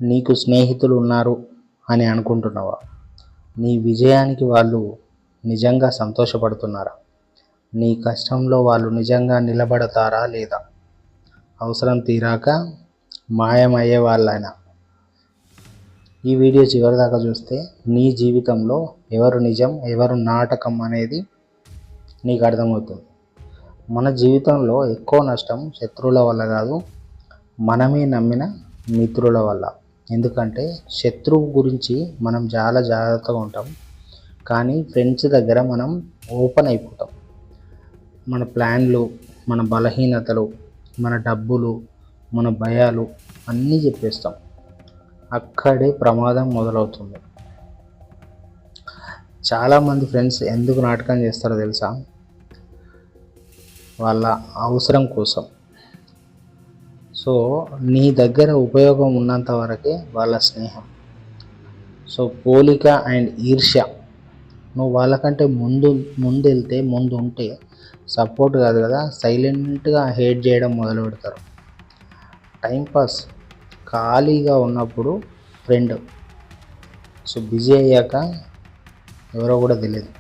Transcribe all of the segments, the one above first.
నీకు స్నేహితులు ఉన్నారు అని అనుకుంటున్నావా? నీ విజయానికి వాళ్ళు నిజంగా సంతోషపడుతున్నారా? నీ కష్టంలో వాళ్ళు నిజంగా నిలబడతారా లేదా? అవసరం తీరాక మాయమయ్యే వాళ్ళైనా? ఈ వీడియో చివరిదాకా చూస్తే నీ జీవితంలో ఎవరు నిజం ఎవరు నాటకం అనేది నీకు అర్థమవుతుంది. మన జీవితంలో ఎక్కువ నష్టం శత్రువుల వల్ల కాదు, మనమే నమ్మిన మిత్రుల వల్ల. ఎందుకంటే శత్రువు గురించి మనం చాలా జాగ్రత్తగా ఉంటాం, కానీ ఫ్రెండ్స్ దగ్గర మనం ఓపెన్ అయిపోతాం. మన ప్లాన్లు, మన బలహీనతలు, మన డబ్బులు, మన భయాలు అన్నీ చెప్పేస్తాం. అక్కడే ప్రమాదం మొదలవుతుంది. చాలామంది ఫ్రెండ్స్ ఎందుకు నాటకం చేస్తారో తెలుసా? వాళ్ళ అవసరం కోసం. సో నీ దగ్గర ఉపయోగం ఉన్నంత వరకే వాళ్ళ స్నేహం. సో పోలిక అండ్ ఈర్ష్య. నువ్వు వాళ్ళకంటే ముందు ఉంటే సపోర్ట్ కాదు కదా, సైలెంట్గా హేట్ చేయడం మొదలు పెడతారు. టైంపాస్, ఖాళీగా ఉన్నప్పుడు ఫ్రెండ్, సో బిజీ అయ్యాక ఎవరో కూడా తెలియదు.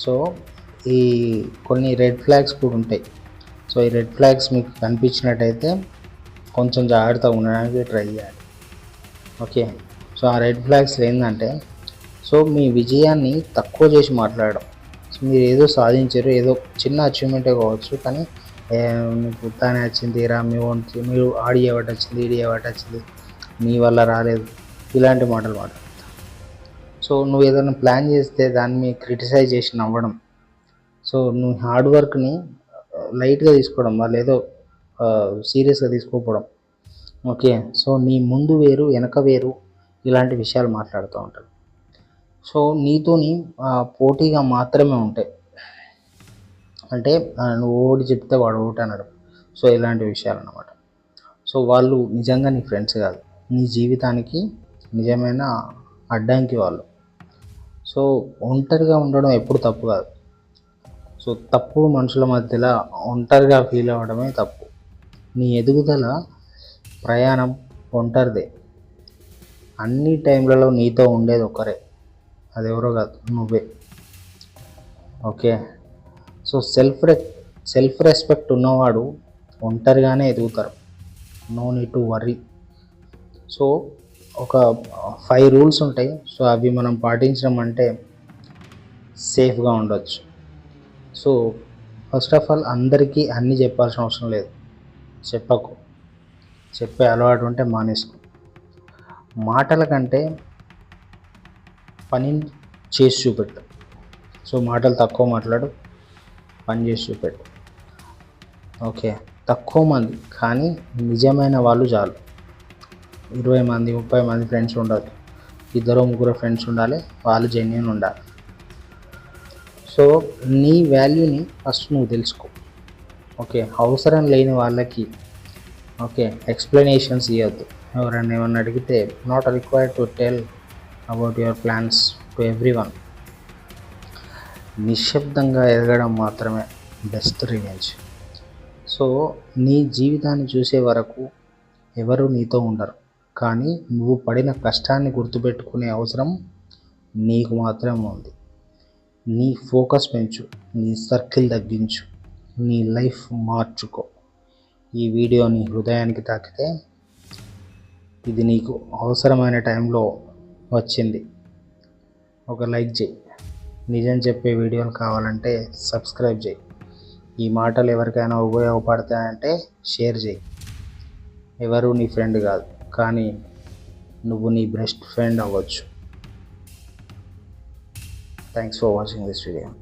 సో ఈ కొన్ని రెడ్ ఫ్లాగ్స్ కూడా ఉంటాయి. సో ఈ రెడ్ ఫ్లాగ్స్ మీకు కనిపించినట్టయితే కొంచెం జాగ్రత్తగా ఉండడానికి ట్రై చేయాలి. ఓకే, సో ఆ రెడ్ ఫ్లాగ్స్ ఏంటంటే, సో మీ విజయాన్ని తక్కువ చేసి మాట్లాడడం. సో మీరు ఏదో సాధించారు, ఏదో చిన్న అచీవ్మెంటే కావచ్చు, కానీ మీకు తానే వచ్చింది రా, మీరు ఆడి ఏవాటి వచ్చింది, ఈడి ఏవాటి వచ్చింది, మీ వల్ల రాలేదు, ఇలాంటి మాటలు మాట్లాడతారు. సో నువ్వు ఏదైనా ప్లాన్ చేస్తే దాన్ని క్రిటిసైజ్ చేసి నవ్వడం. సో నువ్వు హార్డ్ వర్క్ని లైట్గా తీసుకోవడం, వాళ్ళు ఏదో సీరియస్గా తీసుకోకపోవడం. ఓకే, సో నీ ముందు వేరు వెనక వేరు ఇలాంటి విషయాలు మాట్లాడుతూ ఉంటాడు. సో నీతోని పోటీగా మాత్రమే ఉంటాయి. అంటే నువ్వు ఓడి చెప్తే వాడు ఓటి అనడం. సో ఇలాంటి విషయాలు అన్నమాట. సో వాళ్ళు నిజంగా నీ ఫ్రెండ్స్ కాదు, నీ జీవితానికి నిజమైన అడ్డంకి వాళ్ళు. సో ఒంటరిగా ఉండడం ఎప్పుడు తప్పు కాదు. సో తప్పు మనుషుల మధ్యలో ఒంటరిగా ఫీల్ అవ్వడమే తప్పు. నీ ఎదుగుదల ప్రయాణం ఒంటరిదే. అన్ని టైంలలో నీతో ఉండేది ఒకరే, అది ఎవరో కాదు, నువ్వే. ఓకే, సో సెల్ఫ్ రెస్పెక్ట్ ఉన్నవాడు ఒంటరిగానే ఎదుగుతారు. No need to worry. So ఒక 5 రూల్స్ ఉంటాయి. సో అవి మనం పాటించడం అంటే సేఫ్గా ఉండొచ్చు. సో ఫస్ట్ ఆఫ్ ఆల్ అందరికీ అన్నీ చెప్పాల్సిన అవసరం లేదు. చెప్పకు. చెప్పే అలవాటు ఉంటే మానేసుకో. మాటల కంటే పని చేసి చూపెట్టు. సో మాటలు తక్కువ మాట్లాడు, పని చేసి చూపెట్టు. ఓకే, తక్కువ మంది కానీ నిజమైన వాళ్ళు చాలు. 20 మంది 30 మంది ఫ్రెండ్స్ ఉండదు, 2-3 ఫ్రెండ్స్ ఉండాలి, వాళ్ళు జెన్యూన్ ఉండాలి. సో నీ వాల్యూని ఫస్ట్ నువ్వు తెలుసుకో. ఓకే, అవసరం లేని వాళ్ళకి ఓకే ఎక్స్ప్లెనేషన్స్ ఇవ్వద్దు. ఎవరైనా ఏమన్నా అడిగితే not required to tell about your plans to everyone. నిశ్శబ్దంగా ఎదగడం మాత్రమే బెస్ట్ రివెంజ్. సో నీ జీవితాన్ని చూసే వరకు ఎవరు నీతో ఉండరు, కానీ నువ్వు పడిన కష్టాన్ని గుర్తుపెట్టుకునే అవసరం నీకు మాత్రమే ఉంది. నీ ఫోకస్ పెంచు, నీ సర్కిల్ తగ్గించు, నీ లైఫ్ మార్చుకో. ఈ వీడియో నీ హృదయానికి తాకితే, ఇది నీకు అవసరమైన టైంలో వచ్చింది, ఒక లైక్ చేయి. నిజం చెప్పే వీడియోలు కావాలంటే సబ్స్క్రైబ్ చేయి. ఈ మాటలు ఎవరికైనా ఉపయోగపడతాయంటే షేర్ చేయి. ఎవరు నీ ఫ్రెండ్ కాదు, కానీ నువ్వు నీ బెస్ట్ ఫ్రెండ్ అవ్వచ్చు. Thanks for watching this video.